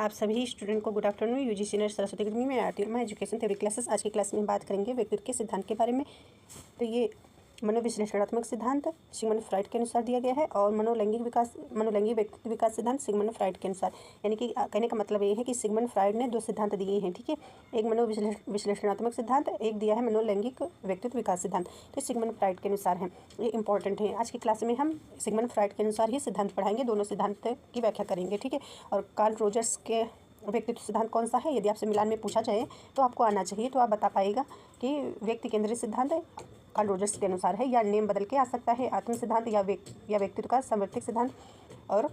आप सभी स्टूडेंट को good afternoon. UG senior Saraswati academy में आती हूँ मैं एजुकेशन थ्योरी क्लासेस। आज की क्लास में बात करेंगे व्यक्तित्व के सिद्धांत के बारे में। तो ये मनोविश्लेषणात्मक सिद्धांत सिगमंड फ्राइड के अनुसार दिया गया है और मनोलैंगिक व्यक्तित्व विकास सिद्धांत सिगमंड फ्राइड के अनुसार। यानी कि कहने का मतलब ये है कि सिगमंड फ्राइड ने दो सिद्धांत दिए हैं, ठीक है। एक मनोविश्लेषणात्मक सिद्धांत, एक दिया है मनोलैंगिक व्यक्तित्व विकास सिद्धांत। तो सिगमंड फ्राइड के अनुसार है, ये इंपॉर्टेंट है। आज की क्लास में हम सिगमंड फ्राइड के अनुसार ही सिद्धांत पढ़ाएंगे, दोनों सिद्धांत की व्याख्या करेंगे, ठीक है। और कार्ल रोजर्स के व्यक्तित्व सिद्धांत कौन सा है, यदि आपसे मिलान में पूछा जाए तो आपको आना चाहिए, तो आप बता पाएगा कि व्यक्ति केंद्रित सिद्धांत कार्ल रोजर्स के अनुसार है, या नेम बदल के आ सकता है आत्म सिद्धांत या व्यक्तित्व का समवर्तिक सिद्धांत। और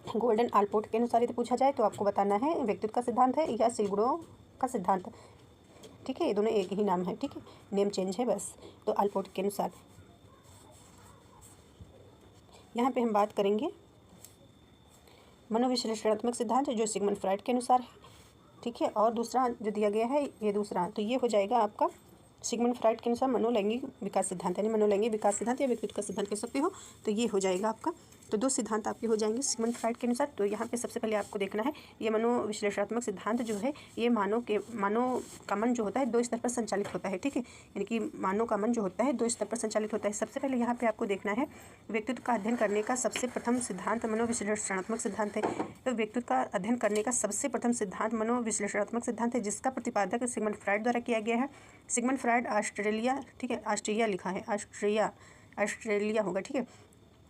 गोल्डन आलपोर्ट के अनुसार यदि पूछा जाए तो आपको बताना है व्यक्तित्व का सिद्धांत है या सिलगुणों का सिद्धांत, ठीक है। ये दोनों एक ही नाम है, ठीक है, नेम चेंज है बस। तो आलपोर्ट के अनुसार यहाँ पे हम बात करेंगे मनोविश्लेषणात्मक सिद्धांत जो सिगमंड फ्राइड के अनुसार है, ठीक है। और दूसरा जो दिया गया है ये दूसरा, तो ये हो जाएगा आपका सिगमंड फ्राइड के अनुसार मनोलैंगिक विकास सिद्धांत, यानी मनोलैंगिक विकास सिद्धांत या व्यक्तित्व का सिद्धांत कह सकते हो। तो ये हो जाएगा आपका, तो दो सिद्धांत आपके हो जाएंगे सिगमंड फ्राइड के अनुसार। तो यहाँ पे सबसे पहले आपको देखना है ये मनोविश्लेषणात्मक सिद्धांत जो है ये मानव का मन जो होता है दो स्तर पर संचालित होता है, ठीक है। यानी कि मानव का मन जो होता है दो स्तर पर संचालित होता है। सबसे पहले यहाँ पे आपको देखना है व्यक्तित्व का अध्ययन करने का सबसे प्रथम सिद्धांत मनोविश्लेषणात्मक सिद्धांत है। तो व्यक्तित्व का अध्ययन करने का सबसे प्रथम सिद्धांत मनोविश्लेषणात्मक सिद्धांत है, जिसका प्रतिपादक सिगमंड फ्राइड द्वारा किया गया है। सिगमंड फ्राइड ऑस्ट्रेलिया, ठीक है, ऑस्ट्रिया लिखा है, ऑस्ट्रेलिया होगा, ठीक है,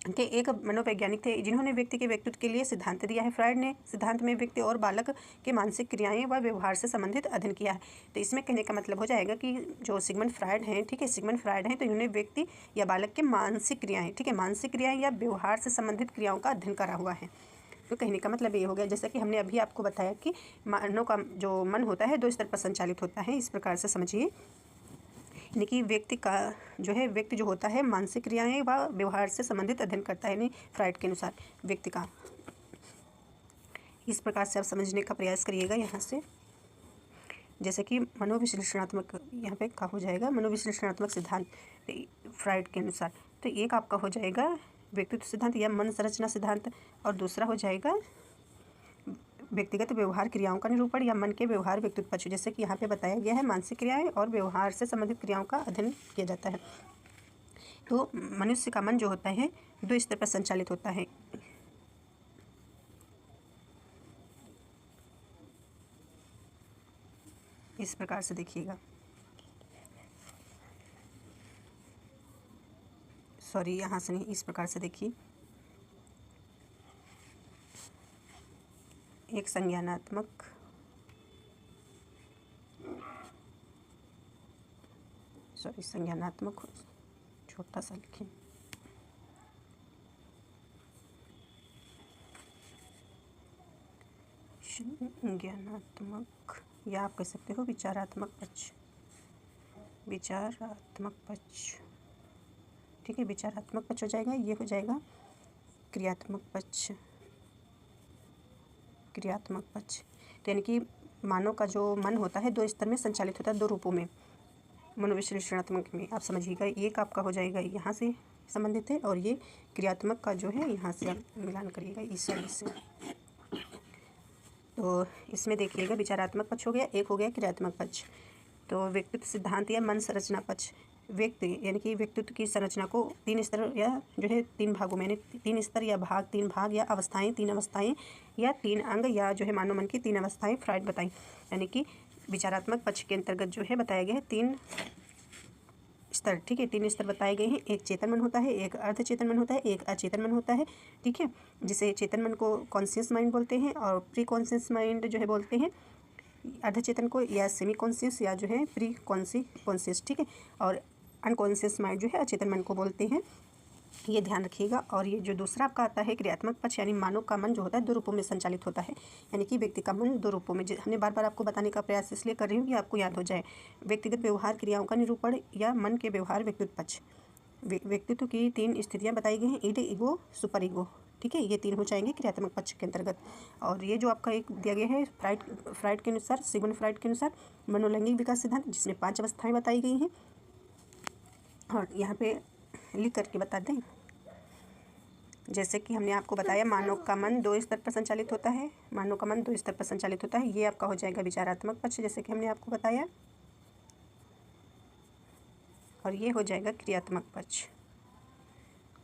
के एक मनोवैज्ञानिक थे जिन्होंने व्यक्ति के व्यक्तित्व के लिए सिद्धांत दिया है। फ्राइड ने सिद्धांत में व्यक्ति और बालक के मानसिक क्रियाएं व व्यवहार से संबंधित अध्ययन किया है। तो इसमें कहने का मतलब हो जाएगा कि जो सिगमंड फ्राइड हैं, ठीक है, सिगमंड फ्राइड हैं तो इन्होंने व्यक्ति या बालक के मानसिक क्रियाएं, ठीक है, मानसिक क्रियाएं या व्यवहार से संबंधित क्रियाओं का अध्ययन करा हुआ है। तो कहने का मतलब ये हो गया, जैसा कि हमने अभी आपको बताया कि मानव का जो मन होता है दो स्तर पर संचालित होता है, इस प्रकार से समझिए। यानी कि व्यक्ति जो होता है मानसिक क्रियाएं व व्यवहार से संबंधित अध्ययन करता है, यानी फ्राइड के अनुसार व्यक्ति का। इस प्रकार से आप समझने का प्रयास करिएगा यहाँ से। जैसे कि मनोविश्लेषणात्मक यहाँ पे क्या हो जाएगा, मनोविश्लेषणात्मक सिद्धांत फ्राइड के अनुसार। तो एक आपका हो जाएगा व्यक्तित्व सिद्धांत या मन संरचना सिद्धांत, और दूसरा हो जाएगा व्यक्तिगत व्यवहार क्रियाओं का निरूपण या मन के व्यवहार व्यक्तित्व पक्ष। जैसे कि यहाँ पे बताया गया है मानसिक क्रियाएं और व्यवहार से संबंधित क्रियाओं का अध्ययन किया जाता है। तो मनुष्य का मन जो होता है दो स्तर पर संचालित होता है। इस प्रकार से देखिएगा, सॉरी यहाँ से नहीं, इस प्रकार से देखिए। एक संज्ञानात्मक छोटा सा लिखें, संज्ञानात्मक या आप कह सकते हो विचारात्मक पक्ष, ठीक है। विचारात्मक पक्ष हो जाएगा, ये हो जाएगा क्रियात्मक पक्ष। तो यानी कि मानव का जो मन होता है दो स्तर में संचालित होता है, दो रूपों में मनोविश्लेषणात्मक में। आप समझिएगा, एक आपका हो जाएगा यहाँ से संबंधित है और ये क्रियात्मक का जो है यहाँ से आप मिलान करिएगा इस साइड से। तो इसमें देखिएगा विचारात्मक पक्ष हो गया, एक हो गया क्रियात्मक पक्ष। तो व्यक्तित्व सिद्धांत या मन संरचना पक्ष, व्यक्ति यानी कि व्यक्तित्व की संरचना को तीन स्तर या जो है तीन भागों में, यानी तीन स्तर या भाग, तीन भाग या अवस्थाएं, तीन अवस्थाएं या तीन अंग या जो है मानव मन की तीन अवस्थाएं फ्राइड बताई। यानी कि विचारात्मक पक्ष के अंतर्गत जो है बताया गया है तीन स्तर, ठीक है, तीन स्तर बताए गए हैं। एक चेतन मन होता है, एक अर्धचेतन मन होता है, एक अचेतन मन होता है, ठीक है। जिसे चेतन मन को कॉन्शियस माइंड बोलते हैं और प्री कॉन्शियस माइंड जो है बोलते हैं अर्धचेतन को, या सेमी कॉन्शियस या जो है प्री कॉन्शियस, ठीक है। और अनकॉन्शियस माइंड जो है अचेतन मन को बोलते हैं, ये ध्यान रखिएगा। और ये जो दूसरा आपका आता है क्रियात्मक पक्ष, यानी मानव का मन जो होता है दो रूपों में संचालित होता है। यानी कि व्यक्ति का मन दो रूपों में, हमने बार बार आपको बताने का प्रयास इसलिए कर रही हूँ कि आपको याद हो जाए। व्यक्तिगत व्यवहार क्रियाओं का निरूपण या मन के व्यवहार व्यक्तित्व पक्ष। व्यक्तित्व की तीन स्थितियाँ बताई गई हैं, ईड, ईगो, सुपर ईगो, ठीक है। ये तीन हो जाएंगे क्रियात्मक पक्ष के अंतर्गत। और ये जो आपका एक दिया गया है फ्राइड के अनुसार, सिगमंड फ्राइड के अनुसार मनोलैंगिक विकास सिद्धांत, जिसमें 5 अवस्थाएं बताई गई हैं। और यहाँ पे लिख करके बता दें, जैसे कि हमने आपको बताया मानव का मन 2 स्तर पर संचालित होता है, मानव का मन 2 स्तर पर संचालित होता है। ये आपका हो जाएगा विचारात्मक पक्ष, जैसे कि हमने आपको बताया, और ये हो जाएगा क्रियात्मक पक्ष।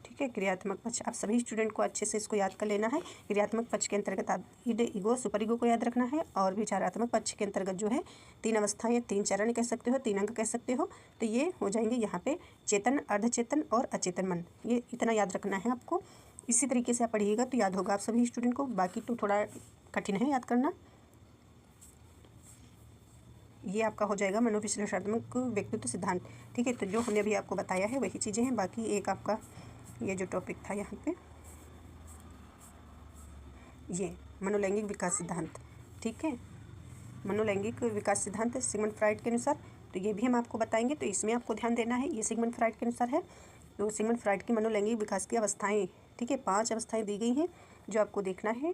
ठीक है, क्रियात्मक पक्ष आप सभी स्टूडेंट को अच्छे से इसको याद कर लेना है। क्रियात्मक पक्ष के अंतर्गत आप ईड, ईगो, सुपर ईगो को याद रखना है, और विचारात्मक पक्ष के अंतर्गत जो है 3 अवस्थाएं या 3 चरण कह सकते हो, 3 अंग कह सकते हो। तो ये हो जाएंगे यहाँ पे चेतन, अर्धचेतन और अचेतन मन। ये इतना याद रखना है आपको। इसी तरीके से आप पढ़िएगा तो याद होगा आप सभी स्टूडेंट को, बाकी तो थोड़ा कठिन है याद करना। ये आपका हो जाएगा मनोविश्लेषणात्मक व्यक्तित्व सिद्धांत। ठीक है, तो जो हमने अभी आपको बताया है वही चीज़ें हैं। बाकी एक आपका ये जो टॉपिक था यहाँ पे, ये मनोलैंगिक विकास सिद्धांत। ठीक है, मनोलैंगिक विकास सिद्धांत सिगमंड फ्राइड के अनुसार, तो ये भी हम आपको बताएंगे, तो इसमें आपको ध्यान देना है। ये सिगमंड फ्राइड के अनुसार है। तो सिगमंड फ्राइड की मनोलैंगिक विकास की अवस्थाएं, ठीक है, 5 अवस्थाएं दी गई हैं जो आपको देखना है।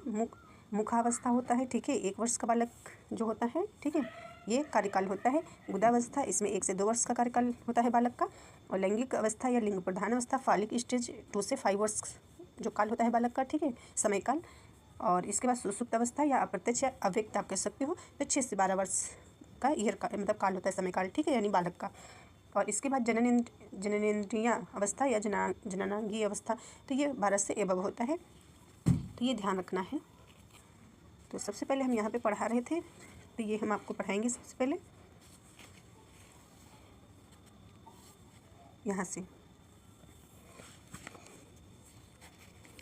मुखावस्था होता है, ठीक है, 1 वर्ष का बालक जो होता है, ठीक है, ये कार्यकाल होता है। गुदावस्था, इसमें 1 से 2 वर्ष का कार्यकाल होता है बालक का। और लैंगिक अवस्था या लिंग प्रधान अवस्था, फालिक स्टेज 2 से 5 वर्ष जो काल होता है बालक का, ठीक है, समय काल। और इसके बाद सुसुप्त अवस्था या अप्रत्यक्ष या अव्यक्त आप कह सकते हो, तो 6 से 12 वर्ष का ईयर का मतलब काल होता है, समय काल, ठीक है, यानी बालक का। और इसके बाद जननेन्द्रिय अवस्था या जननांगीय अवस्था, तो ये 12 से एबव होता है। तो ये ध्यान रखना है। तो सबसे पहले हम यहाँ पे पढ़ा रहे थे, तो ये हम आपको पढ़ाएंगे सबसे पहले यहाँ से।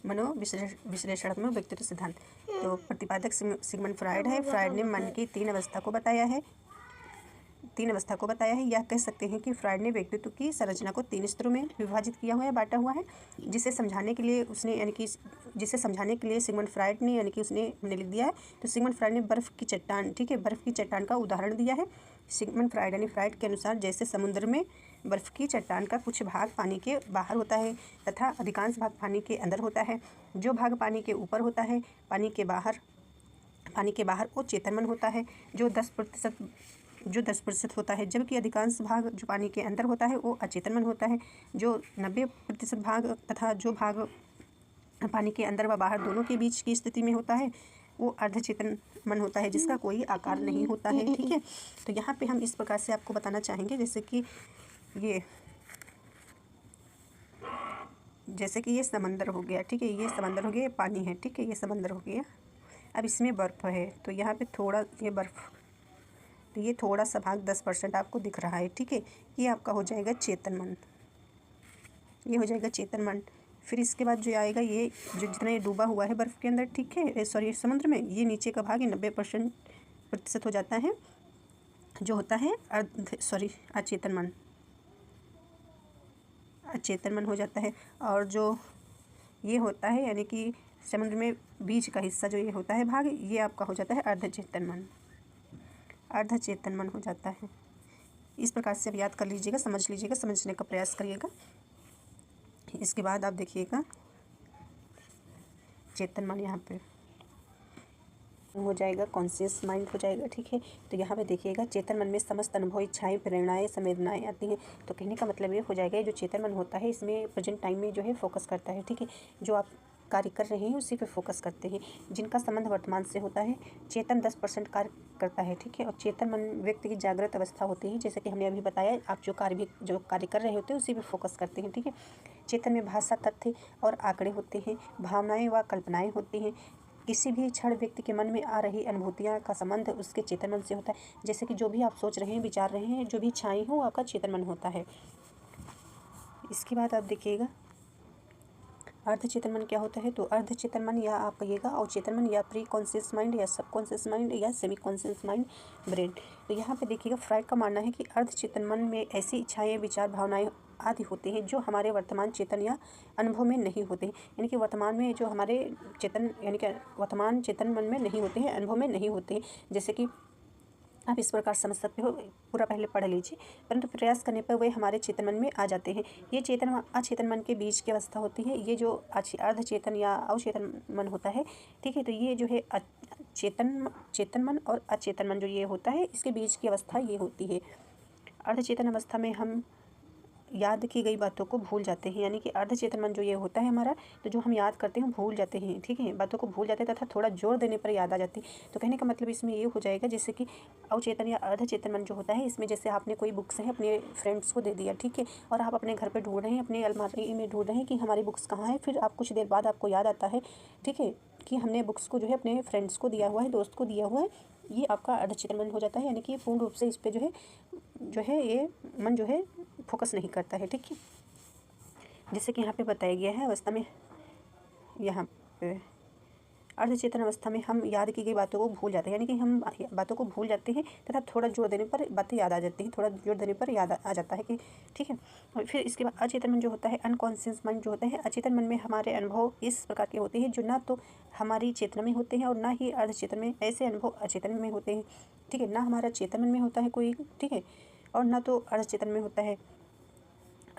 विश्लेषणात्मक व्यक्तित्व सिद्धांत, तो प्रतिपादक सिगमंड फ्राइड है। फ्राइड ने मन की 3 अवस्था को बताया है, 3 अवस्था को बताया है। यह कह सकते हैं कि फ्राइड ने व्यक्तित्व की संरचना को 3 स्तरों में विभाजित किया हुआ है, बांटा हुआ है, जिसे समझाने के लिए उसने सिगमंड फ्राइड ने हमने लिख दिया है। तो सिगमंड फ्राइड ने बर्फ़ की चट्टान, ठीक है, बर्फ़ की चट्टान का उदाहरण दिया है। सिगमंड फ्राइड के अनुसार जैसे समुद्र में बर्फ़ की चट्टान का कुछ भाग पानी के बाहर होता है तथा अधिकांश भाग पानी के अंदर होता है, जो भाग पानी के ऊपर होता है, पानी के बाहर वो चेतन मन होता है, जो 10% होता है, जबकि अधिकांश भाग जो पानी के अंदर होता है वो अचेतन मन होता है, जो 90% भाग तथा जो भाग पानी के अंदर व बाहर दोनों के बीच की स्थिति में होता है वो अर्धचेतन मन होता है, जिसका कोई आकार नहीं होता है। ठीक है, तो यहाँ पे हम इस प्रकार से आपको बताना चाहेंगे, जैसे कि ये समंदर हो गया, ठीक है, ये समंदर हो गया, ये पानी है, ठीक है, ये समंदर हो गया। अब इसमें बर्फ़ है, तो यहाँ पे थोड़ा ये बर्फ़, तो ये थोड़ा सा भाग 10% आपको दिख रहा है, ठीक है, ये आपका हो जाएगा चेतन मन, ये हो जाएगा चेतन मन। फिर इसके बाद जो आएगा ये जो जितना ये डूबा हुआ है बर्फ़ के अंदर, ठीक है, सॉरी समुद्र में, ये नीचे का भाग ये 90% हो जाता है, जो होता है अचेतन मन हो जाता है। और जो ये होता है यानी कि समुद्र में बीच का हिस्सा जो ये होता है भाग, ये आपका हो जाता है अर्धचेतन मन हो जाता है। इस प्रकार से आप याद कर लीजिएगा, समझ लीजिएगा, समझने का प्रयास करिएगा। इसके बाद आप देखिएगा चेतन मन यहाँ पे हो जाएगा, कॉन्शियस माइंड हो जाएगा, ठीक है। तो यहाँ पे देखिएगा चेतन मन में समस्त अनुभव, इच्छाएं, प्रेरणाएं, संवेदनाएं आती हैं। तो कहने का मतलब ये हो जाएगा, ये जो चेतन मन होता है इसमें प्रेजेंट टाइम में जो है फोकस करता है, ठीक है, जो आप कार्य कर रहे हैं उसी पे फोकस करते हैं, जिनका संबंध वर्तमान से होता है। चेतन 10% कार्य करता है, ठीक है, और चेतन मन व्यक्ति की जागृत अवस्था होती है, जैसे कि हमने अभी बताया, आप जो कार्य कर रहे होते हैं उसी पे फोकस करते हैं, ठीक है। चेतन में भाषा, तथ्य और आंकड़े होते हैं, भावनाएं व कल्पनाएं होती हैं। किसी भी क्षण व्यक्ति के मन में आ रही अनुभूतियाँ का संबंध उसके चेतन मन से होता है, जैसे कि जो भी आप सोच रहे हैं, विचार रहे हैं, जो भी इच्छाएं हो, आपका चेतन मन होता है। इसके बाद आप देखिएगा अर्धचेतन मन क्या होता है। तो अर्धचेतन मन या आप कहिएगा अवचेतन मन या प्री कॉन्शियस माइंड या सब कॉन्शियस माइंड या सेमी कॉन्शियस माइंड, ब्रेन। तो यहाँ पे देखिएगा फ्राइड का मानना है कि अर्धचेतन मन में ऐसी इच्छाएं, विचार, भावनाएं आदि होते हैं जो हमारे वर्तमान चेतन या अनुभव में नहीं होते हैं, यानी कि वर्तमान में जो हमारे चेतन यानी कि वर्तमान चेतन मन में नहीं होते हैं, अनुभव में नहीं होते हैं। जैसे कि आप इस प्रकार समझ सकते हो, पूरा पहले पढ़ लीजिए, परंतु प्रयास करने पर वे हमारे चेतन मन में आ जाते हैं। ये चेतन व अचेतन मन के बीच की अवस्था होती है, ये जो अर्धचेतन या अवचेतन मन होता है, ठीक है। तो ये जो है चेतन मन और अचेतन मन जो ये होता है, इसके बीच की अवस्था ये होती है। अर्धचेतन अवस्था में हम याद की गई बातों को भूल जाते हैं, यानी कि अर्धचेतन मन जो ये होता है हमारा, तो जो हम याद करते हैं भूल जाते हैं, ठीक है, बातों को भूल जाते हैं तथा थोड़ा जोर देने पर याद आ जाती है। तो कहने का मतलब इसमें ये हो जाएगा जैसे कि अवचेतन या अर्धचेतन मन जो होता है, इसमें जैसे आपने कोई बुक्स है अपने फ्रेंड्स को दे दिया, ठीक है, और आप अपने घर पर ढूंढ रहे हैं, अपने अलमारी में ढूंढ रहे हैं कि हमारी बुक्स कहाँ है, फिर आप कुछ देर बाद आपको याद आता है, ठीक है, कि हमने बुक्स को जो है अपने फ्रेंड्स को दिया हुआ है, दोस्त को दिया हुआ है, ये आपका अर्धचेतन मन हो जाता है, यानी कि पूर्ण रूप से इस पर जो है ये मन जो है फोकस नहीं करता है, ठीक है। जैसे कि यहाँ पे बताया गया है अवस्था में, यहाँ पे अर्धचेतन अवस्था में हम याद की गई बातों को भूल जाते हैं, यानी कि हम बातों को भूल जाते हैं तथा थोड़ा जोर देने पर बातें याद आ जाती हैं, थोड़ा जोर देने पर याद आ जाता है कि, ठीक है। और फिर इसके बाद अचेतन मन जो होता है, अनकॉन्शियस मन जो होता है, अचेतन मन में हमारे अनुभव इस प्रकार के होते हैं जो ना तो हमारी चेतना में होते हैं और ना ही अर्धचेतन में, ऐसे अनुभव अचेतन में होते हैं, ठीक है, ना हमारा चेतन मन में होता है कोई, ठीक है, और ना तो अर्धचेतन में होता है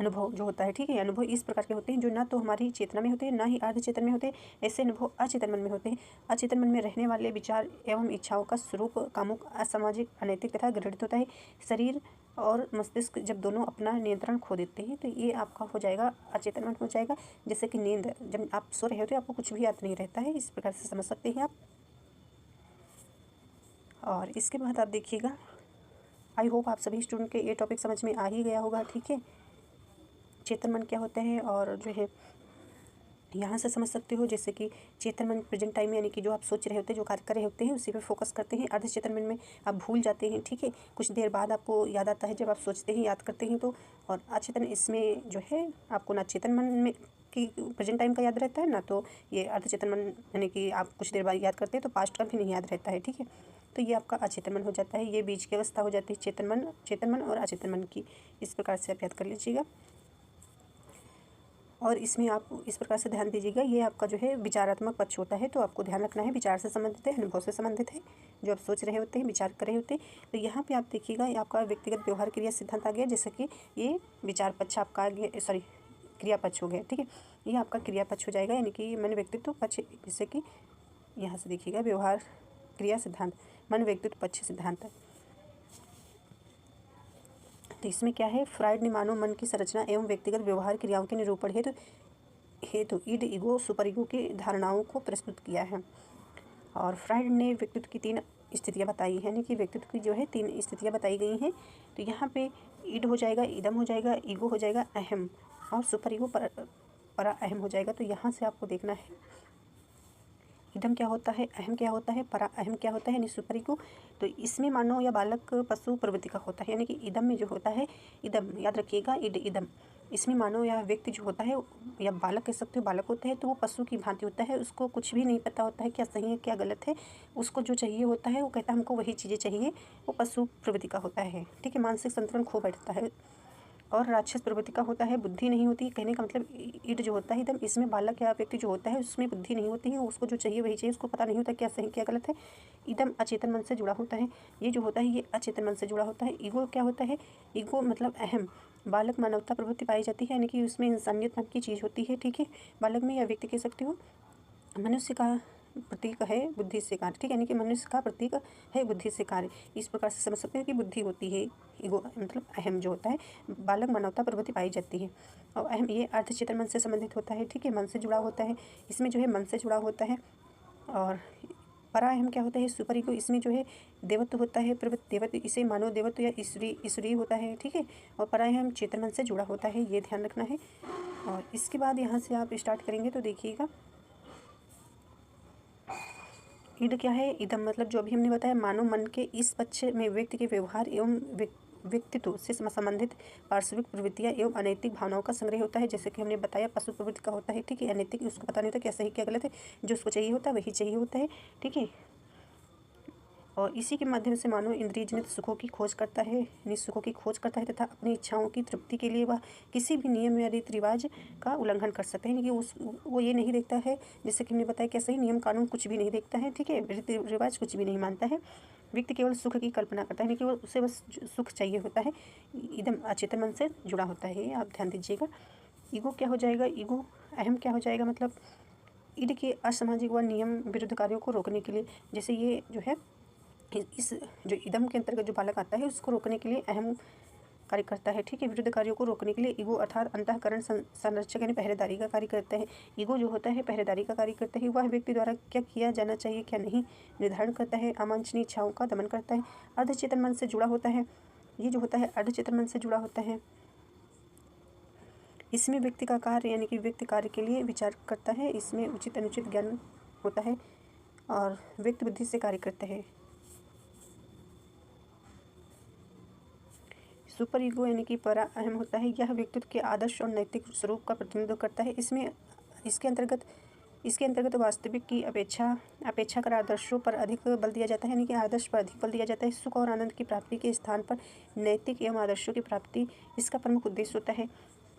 अनुभव जो होता है, ठीक है। अनुभव इस प्रकार के होते हैं जो ना तो हमारी चेतना में होते हैं, ना ही अर्धचेतन में होते हैं, ऐसे अनुभव अचेतन मन में होते हैं। अचेतन मन में रहने वाले विचार एवं इच्छाओं का स्वरूप कामुक, असामाजिक, अनैतिक तथा घृणित होता है। शरीर और मस्तिष्क जब दोनों अपना नियंत्रण खो देते हैं तो ये आपका हो जाएगा अचेतन मन हो जाएगा। जैसे कि नींद, जब आप सो रहे होते हैं आपको कुछ भी याद नहीं रहता है, इस प्रकार से समझ सकते हैं आप। और इसके बाद आप देखिएगा, आई होप आप सभी स्टूडेंट के ये टॉपिक समझ में आ ही गया होगा, ठीक है। चेतन मन क्या होता है और जो है यहाँ से समझ सकते हो, जैसे कि चेतन मन प्रेजेंट टाइम में, यानी कि जो आप सोच रहे होते हैं, जो कार्य कर रहे होते हैं उसी पे फोकस करते हैं। अर्धचेतन मन में आप भूल जाते हैं, ठीक है, कुछ देर बाद आपको याद आता है जब आप सोचते हैं, याद करते हैं तो। और अचेतन इसमें जो है आपको ना चेतन मन में कि प्रेजेंट टाइम का याद रहता है, ना तो ये अर्धचेतन मन, यानी कि आप कुछ देर बाद याद करते हैं तो पास्ट का भी नहीं याद रहता है, ठीक है। तो ये आपका अचेतन मन हो जाता है, ये बीच की अवस्था हो जाती है चेतन मन और अचेतन मन की। इस प्रकार से आप याद कर लीजिएगा। और इसमें आप इस प्रकार से ध्यान दीजिएगा, ये आपका जो है विचारात्मक पक्ष होता है, तो आपको ध्यान रखना है विचार से संबंधित है, अनुभव से संबंधित है, जो आप सोच रहे होते हैं, विचार कर रहे होते हैं। तो यहाँ पे आप देखिएगा ये आपका व्यक्तिगत व्यवहार क्रिया सिद्धांत आ गया, जैसे कि ये विचार पक्ष आपका आ गया, सॉरी क्रिया पक्ष हो गया, ठीक है, ये आपका क्रिया पक्ष हो जाएगा, यानी कि मन व्यक्तित्व पक्ष, जैसे कि यहाँ से देखिएगा व्यवहार क्रिया सिद्धांत, मन व्यक्तित्व पक्ष सिद्धांत। तो इसमें क्या है, फ्राइड ने मानव मन की संरचना एवं व्यक्तिगत व्यवहार क्रियाओं के निरूपण हेतु ईड, ईगो, सुपर ईगो की धारणाओं को प्रस्तुत किया है। और फ्राइड ने व्यक्तित्व की 3 स्थितियाँ बताई हैं, यानी कि व्यक्तित्व की जो है 3 स्थितियाँ बताई गई हैं। तो यहाँ पे ईड हो जाएगा, इदम हो जाएगा, ईगो हो जाएगा, अहम, और सुपर ईगो परा अहम हो जाएगा। तो यहाँ से आपको देखना है इदम क्या होता है, अहम क्या होता है, परा अहम क्या होता है, यानी सुपर ईगो। तो इसमें मानव या बालक पशु प्रवृत्ति का होता है, यानी कि इदम में जो होता है, इदम याद रखिएगा, इदम, इसमें मानव या व्यक्ति जो होता है या बालक कह सकते हो, बालक होता है तो वो पशु की भांति होता है, उसको कुछ भी नहीं पता होता है क्या सही है क्या गलत है, उसको जो चाहिए होता है वो कहता है हमको वही चीज़ें चाहिए, वो पशु प्रवृत्ति का होता है, ठीक है, मानसिक संतुलन खो बैठता है। और राक्षस प्रवृत्ति का होता है, बुद्धि नहीं होती, कहने का मतलब ईड जो होता है एकदम, इसमें बालक या व्यक्ति जो होता है उसमें बुद्धि नहीं होती है, उसको जो चाहिए वही चाहिए, उसको पता नहीं होता क्या सही क्या गलत है। एकदम अचेतन मन से जुड़ा होता है, ये जो होता है ये अचेतन मन से जुड़ा होता है। ईगो क्या होता है, ईगो मतलब अहम, बालक मानवता प्रवृत्ति पाई जाती है, यानी कि उसमें इंसानियत नाम की चीज़ होती है, ठीक है, बालक में या व्यक्ति कह सकते हो। मनुष्य का प्रतीक है बुद्धि से कार्य, ठीक है, यानी कि मनुष्य का प्रतीक है बुद्धि से कार्य। इस प्रकार से समझ सकते हैं कि बुद्धि होती है, ईगो मतलब अहम जो होता है, बालक मानवता प्रवृत्ति पाई जाती है। और अहम ये अर्धचेतन मन से संबंधित होता है, ठीक है, मन से जुड़ा होता है, इसमें जो है मन से जुड़ा होता है। और परा अहम क्या होता है, सुपर ईगो, इसमें जो है देवत्व होता है, प्रवृत्ति देवत्व, इसे मानव देवत्व या ईश्वरीय होता है, ठीक है। और परा अहम चेतन मन से जुड़ा होता है, ये ध्यान रखना है। और इसके बाद यहाँ से आप स्टार्ट करेंगे तो देखिएगा ईड क्या है, इदम मतलब जो अभी हमने बताया, मानव मन के इस पक्ष में व्यक्ति के व्यवहार एवं व्यक्तित्व से संबंधित पार्श्विक प्रवृत्तियाँ एवं अनैतिक भावनाओं का संग्रह होता है, जैसे कि हमने बताया पशु प्रवृत्ति का होता है, ठीक है, अनैतिक उसको पता नहीं होता क्या सही क्या गलत है, जो उसको चाहिए होता है वही चाहिए होता है, ठीक है। और इसी के माध्यम से मानव इंद्रिय जनित सुखों की खोज करता है, निःसुखों की खोज करता है तथा अपनी इच्छाओं की तृप्ति के लिए वह किसी भी नियम या रीति रिवाज का उल्लंघन कर सकते हैं, कि वो ये नहीं देखता है, जैसे कि हमने बताया कैसे ही नियम कानून कुछ भी नहीं देखता है, ठीक है, रीति रिवाज कुछ भी नहीं मानता है। व्यक्ति केवल सुख की कल्पना करता है, यानी कि वो उसे बस सुख चाहिए होता है, एकदम अचेतन मन से जुड़ा होता है, आप ध्यान दीजिएगा। ईगो क्या हो जाएगा, ईगो अहम क्या हो जाएगा, मतलब ईड के असामाजिक व नियम विरुद्ध कार्यों को रोकने के लिए, जैसे ये जो है इस जो इदम के अंतर्गत जो बालक आता है उसको रोकने के लिए अहम कार्य करता है। ठीक है, विरुद्ध कार्यों को रोकने के लिए ईगो अर्थात अंतःकरण संरक्षक यानी पहरेदारी का कार्य करता है। ईगो जो होता है पहरेदारी का कार्य करता है। वह व्यक्ति द्वारा क्या किया जाना चाहिए क्या नहीं निर्धारण करता है। अवांछनीय इच्छाओं का दमन करता है। अर्धचेतन मन से जुड़ा होता है। ये जो होता है अर्धचेतन मन से जुड़ा होता है। इसमें व्यक्ति का कार्य यानी कि व्यक्ति कार्य के लिए विचार करता है। इसमें उचित अनुचित ज्ञान होता है और व्यक्ति बुद्धि से कार्य करता है। सुपर ईगो यानी कि परा अहम होता है। यह व्यक्तित्व के आदर्श और नैतिक स्वरूप का प्रतिनिधित्व करता है। इसके अंतर्गत वास्तविक की अपेक्षा कर आदर्शों पर अधिक बल दिया जाता है, यानी कि आदर्श पर अधिक बल दिया जाता है। सुख और आनंद की प्राप्ति के स्थान पर नैतिक एवं आदर्शों की प्राप्ति इसका प्रमुख उद्देश्य होता है।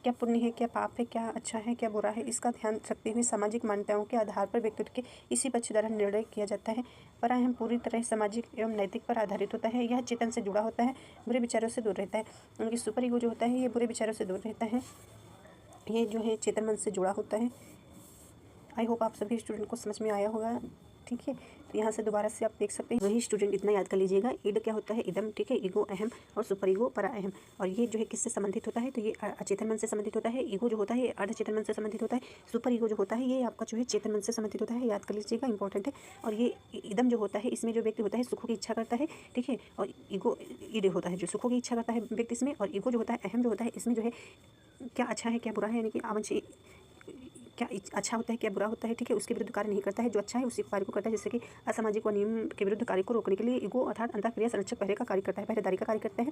क्या पुण्य है, क्या पाप है, क्या अच्छा है, क्या बुरा है, इसका ध्यान रखते हुए सामाजिक मान्यताओं के आधार पर व्यक्तित्व के इसी पक्ष द्वारा निर्णय किया जाता है। परायम पूरी तरह सामाजिक एवं नैतिक पर आधारित होता है। यह चेतन से जुड़ा होता है, बुरे विचारों से दूर रहता है। उनकी सुपर ईगो जो होता है ये बुरे विचारों से दूर रहता है। ये जो है चेतन मन से जुड़ा होता है। आई होप आप सभी स्टूडेंट को समझ में आया होगा। ठीक है, तो यहाँ से दोबारा से आप देख सकते हैं। वही स्टूडेंट इतना याद कर लीजिएगा। इड क्या होता है, इदम। ठीक है, ईगो अहम और सुपर ईगो परा अहम। और ये जो है किससे संबंधित होता है, तो ये अचेतन मन से संबंधित होता है। ईगो जो होता है ये अर्धचेतन मन से संबंधित होता है। सुपर ईगो जो होता है ये आपका जो है चेतन मन से संबंधित होता है। याद कर लीजिएगा, इंपॉर्टेंट है। और ये इदम जो होता है इसमें जो व्यक्ति होता है सुखों की इच्छा करता है। ठीक है, और ईगो ईड होता है जो सुखों की इच्छा करता है व्यक्ति इसमें। और ईगो जो होता है अहम जो होता है इसमें जो है क्या अच्छा है क्या बुरा है, यानी कि आवांछनीय क्या अच्छा होता है क्या बुरा होता है। ठीक है, उसके विरुद्ध कार्य नहीं करता है। जो अच्छा है उसी कार्य को करता है। जैसे कि असामाजिक व नियम के विरुद्ध कार्य को रोकने के लिए ईगो अर्थात अंतःक्रिया संरक्षक पहरे का कार्य करता है, पहरेदारी का कार्य करता है।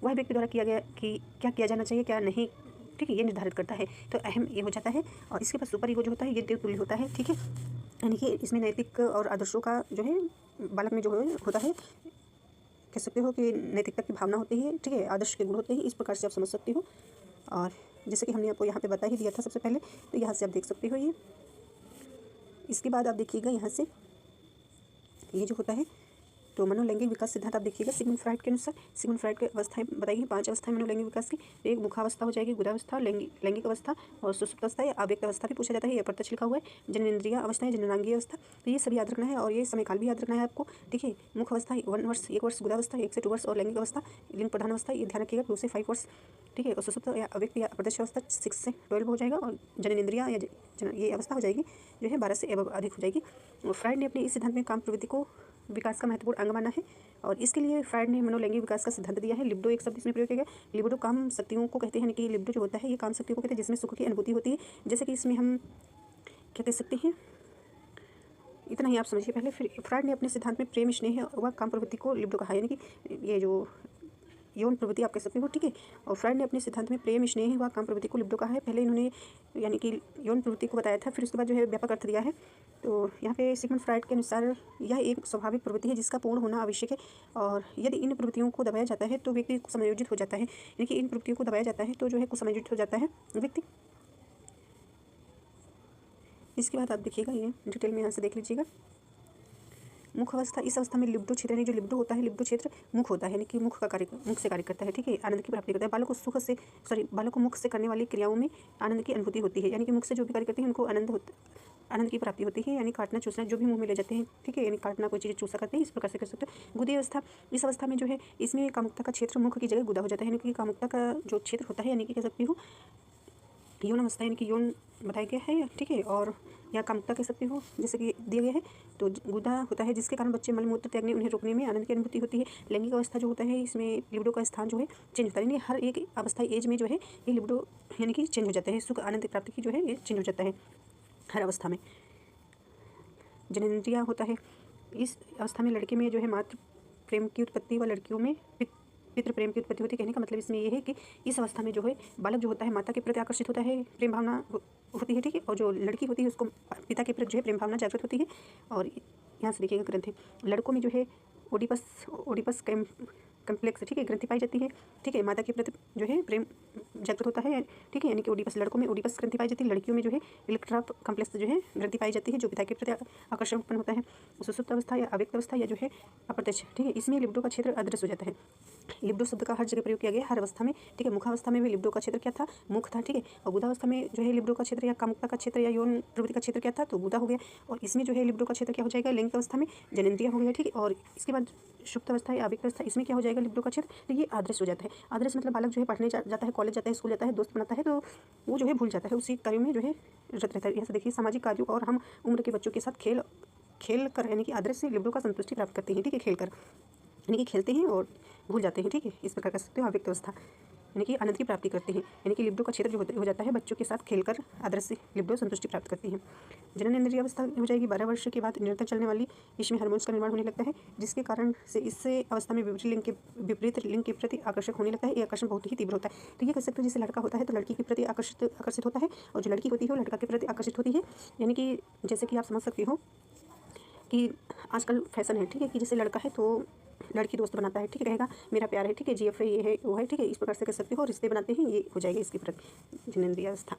वह व्यक्ति द्वारा किया गया कि क्या किया जाना चाहिए क्या नहीं, ठीक है, ये निर्धारित करता है। तो अहम ये हो जाता है। और इसके पास सुपर ईगो जो होता है ये देवतुल्य होता है। ठीक है, यानी कि इसमें नैतिक और आदर्शों का जो है बालक में जो है होता है, कह सकते हो कि नैतिकता की भावना होती है। ठीक है, आदर्श के गुण होते हैं। इस प्रकार से आप समझ सकते हो। और जैसे कि हमने आपको यहाँ पे बता ही दिया था सबसे पहले, तो यहाँ से आप देख सकते हो ये। इसके बाद आप देखिएगा यहाँ से ये जो होता है तो मनोलैंगिक विकास सिद्धांत आप देखिएगा सिगमंड फ्राइड के अनुसार। सिगमंड फ्राइड की अवस्थाएं बताइए, 5 अवस्थाएं मनोलैंगिक विकास की। एक मुखावस्था हो जाएगी, गुदावस्था, लैंगिक अवस्था और सुसुप्त अवस्था या अव्यक्त अवस्था भी पूछा जाता है। ये अप्रत्यक्ष लिखा हुआ है। जननेंद्रिय अवस्था, जननांगीय अवस्था, तो ये सभी याद रखना है। और ये समयकाल भी याद रखना है आपको। ठीक है, मुख अवस्था 1 वर्ष, 1 वर्ष, गुदावस्था 1 से 2 वर्ष और लैंगिक अवस्था लिंग प्रधान अवस्था ये ध्यान रखिएगा 2 से 5 वर्ष। ठीक है, और सुसुप्त या अव्यक्त या अप्रत्यक्ष अवस्था 6 से 12 हो जाएगा। और जननेंद्रिय या ये अवस्था हो जाएगी जो है 12 से अधिक हो जाएगी। फ्राइड ने अपने इस सिद्धांत में काम प्रवृत्ति को विकास का महत्वपूर्ण अंग माना है। और इसके लिए फ्राइड ने मनोलैंगिक विकास का सिद्धांत दिया है। लिबिडो एक शब्द इसमें प्रयोग किया गया। लिबिडो काम शक्तियों को कहते हैं, यानी कि लिबिडो जो होता है ये काम शक्तियों को कहते हैं जिसमें सुख की अनुभूति होती है। जैसे कि इसमें हम क्या कह सकते हैं, इतना ही आप समझिए पहले। फिर फ्राइड ने अपने सिद्धांत में प्रेम स्नेह व काम प्रवृत्ति को लिबिडो कहा, यानी कि ये जो यौन प्रवृत्ति आप कह सकते हो। ठीक है, और फ्राइड ने अपने सिद्धांत में प्रेम स्नेह व काम प्रवृत्ति को लिबिडो कहा है। पहले इन्होंने यानी कि यौन प्रवृत्ति को बताया था, फिर उसके बाद जो है व्यापक अर्थ दिया है। तो यहाँ पे सिगमंड फ्राइड के अनुसार यह एक स्वाभाविक प्रवृत्ति है जिसका पूर्ण होना आवश्यक है। और यदि इन प्रवृत्तियों को दबाया जाता है तो व्यक्ति कुसमयोजित हो जाता है, यानी कि इन प्रवृत्तियों को दबाया जाता है तो जो है कुसमयोजित हो जाता है व्यक्ति। इसके बाद आप देखिएगा, ये डिटेल में यहाँ से देख लीजिएगा। मुख अवस्था, इस अवस्था में लिबिडो क्षेत्र, यानी जो लिबिडो होता है, लिबिडो क्षेत्र मुख होता है, यानी कि मुख से कार्य करता है। ठीक है, आनंद की प्राप्ति करता है। बालक को मुख से करने वाली क्रियाओं में आनंद की अनुभूति होती है, यानी कि मुख से जो भी कार्य करते हैं उनको आनंद की प्राप्ति होती है, यानी काटना चूसना जो भी मुंह में ले जाते हैं। ठीक है, यानी काटना कोई चीज़ चूसा करते हैं, इस प्रकार से कर सकते हैं। गुदी अवस्था, इस अवस्था में जो है इसमें कामुकता का क्षेत्र मुख की जगह गुदा हो जाता है, यानी कि कामुकता का जो क्षेत्र होता है, यानी कि कह सकती हूँ यौन अवस्था, यानी कि यौन बताया गया है। ठीक है, और या कामुकता कह सकते हो जैसे कि दिया गया है। तो गुदा होता है जिसके कारण बच्चे मलमूत्र त्यागने उन्हें रोकने में आनंद की अनुभूति होती है। लैंगिक अवस्था जो होता है इसमें लिबिडो का स्थान जो है चेंज होता है, यानी हर एक अवस्था एज में जो है ये लिबिडो यानी कि चेंज हो जाता है। सुख आनंद प्राप्ति की जो है ये चेंज हो जाता है हर अवस्था में। जननेंद्रिय होता है, इस अवस्था में लड़के में जो है मातृ प्रेम की उत्पत्ति व लड़कियों में पितृ प्रेम की उत्पत्ति होती है। कहने का मतलब इसमें ये है कि इस अवस्था में जो है बालक जो होता है माता के प्रति आकर्षित होता है, प्रेम भावना होती है। ठीक है, और जो लड़की होती है उसको पिता के प्रति जो है प्रेम भावना जागृत होती है। और यहाँ से देखिएगा ग्रंथि, लड़कों में जो है ओडिपस कम्प्लेक्स, ठीक है, ग्रंथि पाई जाती है। ठीक है, माता के प्रति जो है प्रेम जागृत होता है। ठीक है, यानी कि ओडिपस, लड़कों में ओडिपस ग्रंथि पाई जाती है। लड़कियों में जो है इलेक्ट्रा कम्प्लेक्स जो है ग्रंथि पाई जाती है जो पिता के प्रति आकर्षण उत्पन्न होता है। सुसुप्त अवस्था या अव्यक्त अवस्था या जो है अप्रत्यक्ष, ठीक है, इसमें लिबिडो का क्षेत्र अदृश्य हो जाता है। लिबिडो शब्द का हर जगह प्रयोग किया गया हर अवस्था में। ठीक है, मुखावस्था में भी लिबिडो का क्षेत्र क्या था, मुख था। ठीक है, और गुदावस्था में जो है लिबिडो का क्षेत्र या कामुकता का क्षेत्र या यौन प्रवृत्ति का क्षेत्र क्या था, तो गुदा हो गया। और इसमें जो है लिबिडो का क्षेत्र क्या हो जाएगा, लिंग अवस्था में जनेंद्रिय हो गया। ठीक है, और इसके बाद सुप्त अवस्था या अव्यक्त अवस्था, इसमें क्या हो जाएगा, जाएगा लिबिडो का क्षेत्र, तो ये आदर्श हो जाता है। आदर्श मतलब बालक जो है पढ़ने जाता है, कॉलेज जाता है, स्कूल जाता है, दोस्त बनाता है, तो वो जो है भूल जाता है, उसी कार्य में जो है रत रहता है। यहाँ से देखिए सामाजिक कार्यों और हम उम्र के बच्चों के साथ खेल कर यानी कि आदर्श से लिबिडो का संतुष्टि प्राप्त करते हैं। ठीक है, खेल कर यानी कि खेलते हैं और भूल जाते हैं। ठीक है, इस प्रकार कर सकते हो अव्यक्त अवस्था, यानी कि आनंद की प्राप्ति करते हैं, यानी कि लिबिडो का क्षेत्र जो हो जाता है बच्चों के साथ खेलकर आदर्श से लिबिडो संतुष्टि प्राप्त करती है। जनन इंद्रिय अवस्था हो जाएगी 12 वर्ष के बाद निरंतर चलने वाली, इसमें हार्मोन्स का निर्माण होने लगता है, जिसके कारण से इस अवस्था में विपरीत लिंग के प्रति आकर्षक होने लगता है। ये आकर्षण बहुत ही तीव्र होता है। तो ये कह सकते हो जैसे लड़का होता है तो लड़की के प्रति आकर्षित होता है, और जो लड़की होती है वो लड़का के प्रति आकर्षित होती है। यानी कि जैसे कि आप समझ सकते हो कि आजकल फैशन है, ठीक है, कि जैसे लड़का है तो लड़की दोस्त बनाता है, ठीक है, कहेगा मेरा प्यार है, ठीक है, जीएफ है, ये है, वो है, ठीक है, इस प्रकार से कर सकते हो, रिश्ते बनाते हैं, ये हो जाएगा इसके प्रति जननेंद्रिय अवस्था।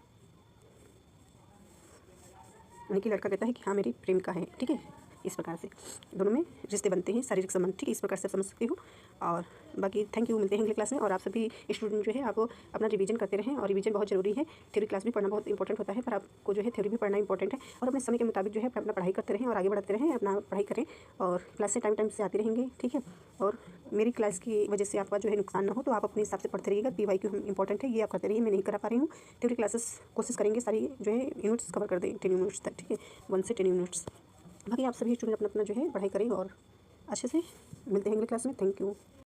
यानी कि लड़का कहता है कि हाँ मेरी प्रेमिका है, ठीक है, इस प्रकार से दोनों में रिश्ते बनते हैं, शारीरिक संबंध, ठीक है, इस प्रकार से समझ सकते हो। और बाकी थैंक यू, मिलते हैं अगले क्लास में। और आप सभी स्टूडेंट जो है आप अपना रिवीजन करते रहें, और रिवीजन बहुत जरूरी है। थ्योरी क्लास भी पढ़ना बहुत इंपॉर्टेंट होता है, पर आपको जो है थ्योरी भी पढ़ना इंपॉर्टेंट है, और अपने समय के मुताबिक जो है अपना पढ़ाई करते रहें और आगे बढ़ते रहें, अपना पढ़ाई करें, और क्लास से टाइम से आती रहेंगे, ठीक है। और मेरी क्लास की वजह से आपका जो है नुकसान ना हो, तो आप अपने हिसाब से पढ़ते रहिएगा। PYQ इंपॉर्टेंट है, ये आप करते रहिए, मैं नहीं करा पा रही हूँ। थ्योरी क्लासेस कोशिश करेंगे सारी जो है यूनिट्स कवर कर दें 10 यूनिट्स तक, ठीक है, 1 से 10 यूनिट्स। बाकी आप सभी स्टूडेंट अपना जो है पढ़ाई करें, और अच्छे से मिलते हैं अगले क्लास में। Thank you.